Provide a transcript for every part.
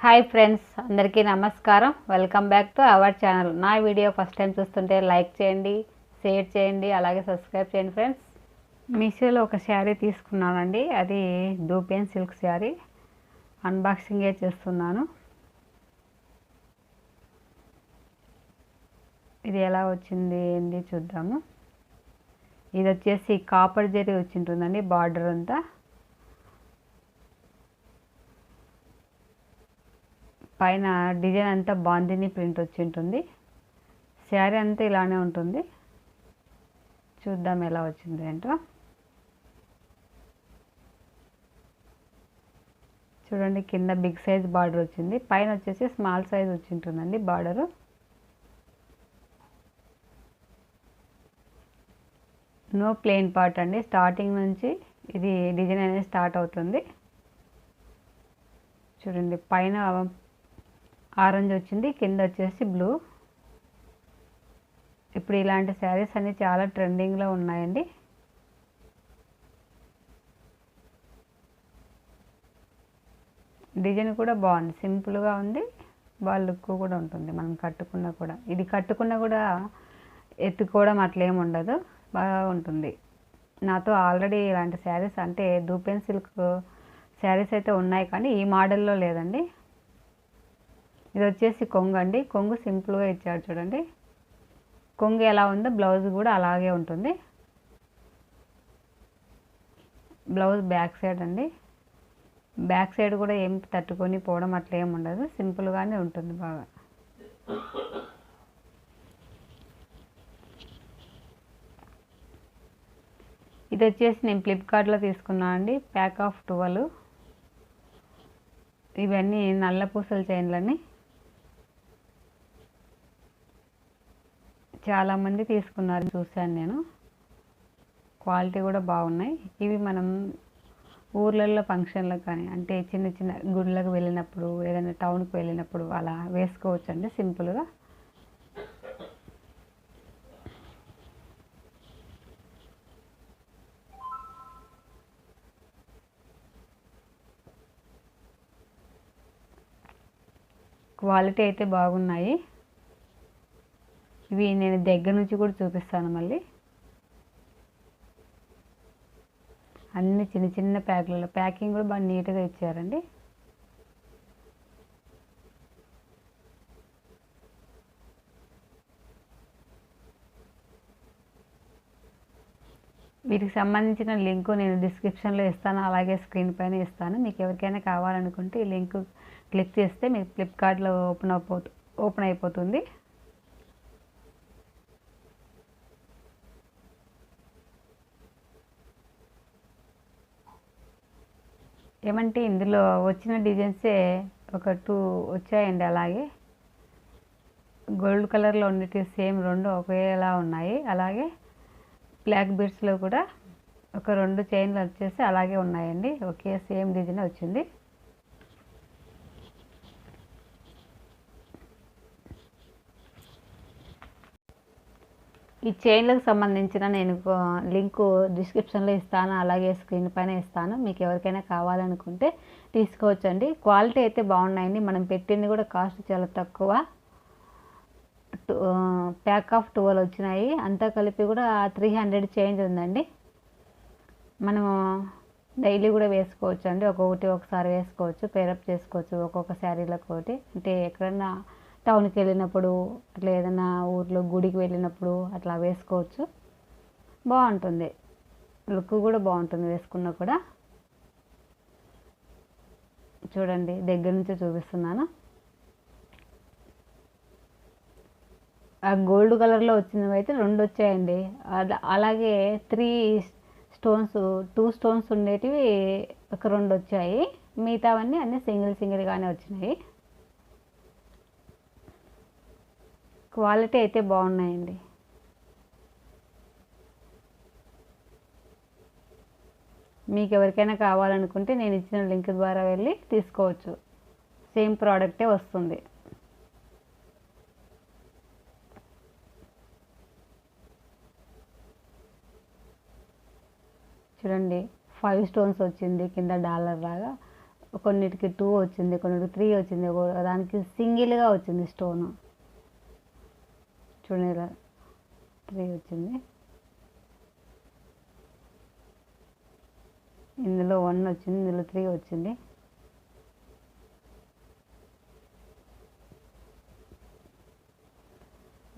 Hi friends, అందరికీ నమస్కారం. Welcome back to our channel. నా వీడియో ఫస్ట్ టైం చూస్తుంటే లైక్ చేయండి, షేర్ చేయండి, అలాగే సబ్స్క్రైబ్ చేయండి ఫ్రెండ్స్. మీషోలో ఒక శారీ తీసుకున్నానండి. అది దూపియన్ సిల్క్ శారీ. అన్బాక్సింగే చేస్తున్నాను. ఇది ఎలా వచ్చింది ఏంది చూద్దాము. ఇది వచ్చేసి కాపర్ జరీ వచ్చింటుందండి. బార్డర్ అంతా పైన డిజైన్ అంతా బాందిని ప్రింట్ వచ్చి ఉంటుంది. శారీ అంతా ఇలానే ఉంటుంది. చూద్దాం ఎలా వచ్చింది ఏంటో. చూడండి, కింద బిగ్ సైజ్ బార్డర్ వచ్చింది, పైన వచ్చేసి స్మాల్ సైజ్ వచ్చి ఉంటుందండి బార్డరు. నో ప్లెయిన్ పార్ట్ అండి. స్టార్టింగ్ నుంచి ఇది డిజైన్ అనేది స్టార్ట్ అవుతుంది. చూడండి, పైన ఆరెంజ్ వచ్చింది, కింద వచ్చేసి బ్లూ. ఇప్పుడు ఇలాంటి శారీస్ అన్నీ చాలా ట్రెండింగ్లో ఉన్నాయండి. డిజైన్ కూడా బాగుంది, సింపుల్గా ఉంది, బాగా లుక్ కూడా ఉంటుంది. మనం కట్టుకున్నా కూడా, ఇది కట్టుకున్నా కూడా ఎత్తుకోవడం అట్లేం ఉండదు, బాగా ఉంటుంది. నాతో ఆల్రెడీ ఇలాంటి శారీస్ అంటే దూపెన్ సిల్క్ శారీస్ అయితే ఉన్నాయి, కానీ ఈ మోడల్లో లేదండి. ఇది వచ్చేసి కొంగు అండి. కొంగు సింపుల్గా ఇచ్చాడు చూడండి. కొంగు ఎలా ఉందో బ్లౌజ్ కూడా అలాగే ఉంటుంది. బ్లౌజ్ బ్యాక్ సైడ్ అండి. బ్యాక్ సైడ్ కూడా ఏం తట్టుకొని పోవడం అట్లా ఏమి ఉండదు, సింపుల్గానే ఉంటుంది బాగా. ఇది వచ్చేసి నేను ఫ్లిప్కార్ట్లో తీసుకున్నాను అండి. Pack of 12. ఇవన్నీ నల్ల పూసల చైన్లని. చాలామంది తీసుకున్నారు, చూశాను నేను. క్వాలిటీ కూడా బాగున్నాయి. ఇవి మనం ఊర్లలో ఫంక్షన్లకు కానీ, అంటే చిన్న చిన్న గుళ్ళకు వెళ్ళినప్పుడు, ఏదైనా టౌన్కి వెళ్ళినప్పుడు అలా వేసుకోవచ్చు అండి సింపుల్గా. క్వాలిటీ అయితే బాగున్నాయి. ఇవి నేను దగ్గర నుంచి కూడా చూపిస్తాను మళ్ళీ. అన్ని చిన్న చిన్న ప్యాక్లలో, ప్యాకింగ్ కూడా బాగా నీట్గా ఇచ్చారండి. వీటికి సంబంధించిన లింకు నేను డిస్క్రిప్షన్లో ఇస్తాను, అలాగే స్క్రీన్ పైన ఇస్తాను. మీకు ఎవరికైనా కావాలనుకుంటే ఈ లింక్ క్లిక్ చేస్తే మీకు ఫ్లిప్కార్ట్లో ఓపెన్ అయిపోతుంది. ఏమంటే ఇందులో వచ్చిన డిజైన్సే ఒక 2 వచ్చాయండి. అలాగే గోల్డ్ కలర్లో ఉండేవి సేమ్ 2 ఒకేలా ఉన్నాయి. అలాగే బ్లాక్ బీడ్స్లో కూడా ఒక 2 చైన్లు వచ్చేసి అలాగే ఉన్నాయండి. ఒకే సేమ్ డిజైన్ వచ్చింది. ఈ చైన్లకు సంబంధించిన నేను లింకు డిస్క్రిప్షన్లో ఇస్తాను, అలాగే స్క్రీన్ పైన ఇస్తాను. మీకు ఎవరికైనా కావాలనుకుంటే తీసుకోవచ్చండి. క్వాలిటీ అయితే బాగున్నాయండి. మనం పెట్టింది కూడా కాస్ట్ చాలా తక్కువ. ప్యాక్ ఆఫ్ 12 వచ్చినాయి. అంతా కలిపి కూడా 300 చేంజ్ ఉందండి. మనము డైలీ కూడా వేసుకోవచ్చు అండి. ఒక్కొక్కటి ఒకసారి వేసుకోవచ్చు, పేరప్ చేసుకోవచ్చు ఒక్కొక్క శారీలకు ఒకటి. అంటే ఎక్కడన్నా టౌన్కి వెళ్ళినప్పుడు, అట్లా ఏదైనా ఊర్లో గుడికి వెళ్ళినప్పుడు అట్లా వేసుకోవచ్చు. బాగుంటుంది, లుక్ కూడా బాగుంటుంది వేసుకున్నా కూడా. చూడండి, దగ్గర నుంచి చూపిస్తున్నాను. ఆ గోల్డ్ కలర్లో వచ్చినవి అయితే 2 వచ్చాయండి. అలాగే 3 స్టోన్స్, 2 స్టోన్స్ ఉండేటివి ఒక 2 వచ్చాయి. మిగతావన్నీ అన్నీ సింగిల్గానే వచ్చినాయి. క్వాలిటీ అయితే బాగున్నాయండి. మీకు ఎవరికైనా కావాలనుకుంటే నేను ఇచ్చిన లింక్ ద్వారా వెళ్ళి తీసుకోవచ్చు. సేమ్ ప్రోడక్టే వస్తుంది. చూడండి, 5 స్టోన్స్ వచ్చింది, కింద డాలర్ లాగా కొన్నిటికి 2 వచ్చింది, కొన్నిటికి 3 వచ్చింది, దానికి సింగిల్గా వచ్చింది స్టోను. చూడండి ఇలా 3 వచ్చింది, ఇందులో 1 వచ్చింది, ఇందులో 3 వచ్చింది.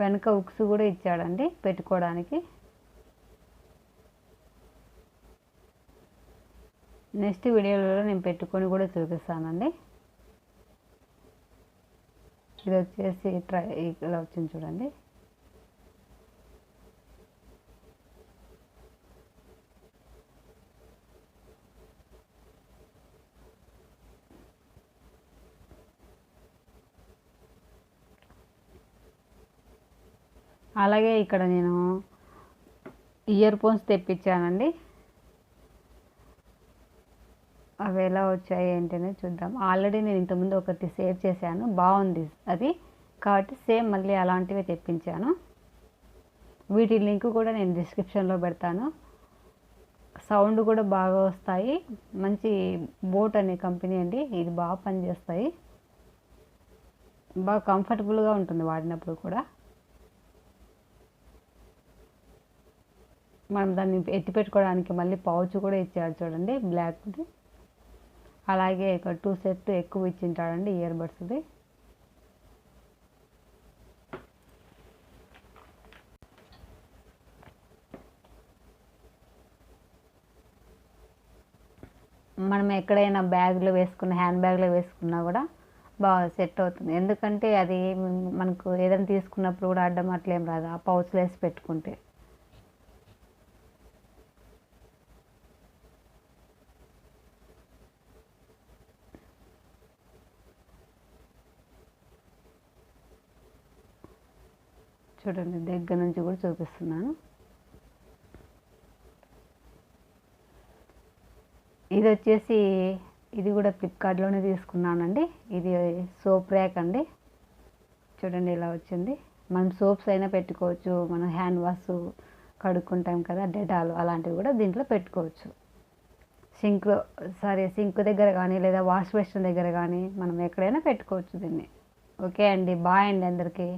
వెనక ఉక్స్ కూడా ఇచ్చాడండి పెట్టుకోవడానికి. నెక్స్ట్ వీడియోలో నేను పెట్టుకొని కూడా చూపిస్తానండి. ఇది వచ్చేసి ఇలా వచ్చింది చూడండి. అలాగే ఇక్కడ నేను ఇయర్ ఫోన్స్ తెప్పించానండి. అవి ఎలా వచ్చాయి ఏంటనే చూద్దాం. ఆల్రెడీ నేను ఇంతకుముందు ఒకటి సేవ్ చేశాను, బాగుంది అది, కాబట్టి సేమ్ మళ్ళీ అలాంటివి తెప్పించాను. వీటి లింక్ కూడా నేను డిస్క్రిప్షన్లో పెడతాను. సౌండ్ కూడా బాగా వస్తాయి. మంచి బోట్ అనే కంపెనీ అండి, ఇది బాగా పనిచేస్తాయి, బాగా కంఫర్టబుల్గా ఉంటుంది వాడినప్పుడు కూడా. మనం దాన్ని ఎత్తి పెట్టుకోవడానికి మళ్ళీ పౌచ్ కూడా ఇచ్చాడు చూడండి, బ్లాక్ది. అలాగే ఇక్కడ 2 సెట్ ఎక్కువ ఇచ్చింటాడండి ఇయర్ బడ్స్ది. మనం ఎక్కడైనా బ్యాగ్లో వేసుకున్న, హ్యాండ్ బ్యాగ్లో వేసుకున్నా కూడా బాగా సెట్ అవుతుంది. ఎందుకంటే అది మనకు ఏదైనా తీసుకున్నప్పుడు కూడా అడ్డం అట్లేం రాదు ఆ పౌచ్లో వేసి పెట్టుకుంటే. చూడండి దగ్గర నుంచి కూడా చూపిస్తున్నాను. ఇది వచ్చేసి ఇది కూడా ఫ్లిప్కార్ట్లోనే తీసుకున్నానండి. ఇది సోప్ ర్యాక్ అండి. చూడండి ఇలా వచ్చింది. మనం సోప్స్ అయినా పెట్టుకోవచ్చు, మనం హ్యాండ్ వాష్ కడుక్కుంటాం కదా డెటాల్, అలాంటివి కూడా దీంట్లో పెట్టుకోవచ్చు. సింక్ దగ్గర కానీ లేదా వాష్ బేసిన్ దగ్గర కానీ మనం ఎక్కడైనా పెట్టుకోవచ్చు దీన్ని. ఓకే అండి, బాయ్ అండి అందరికీ.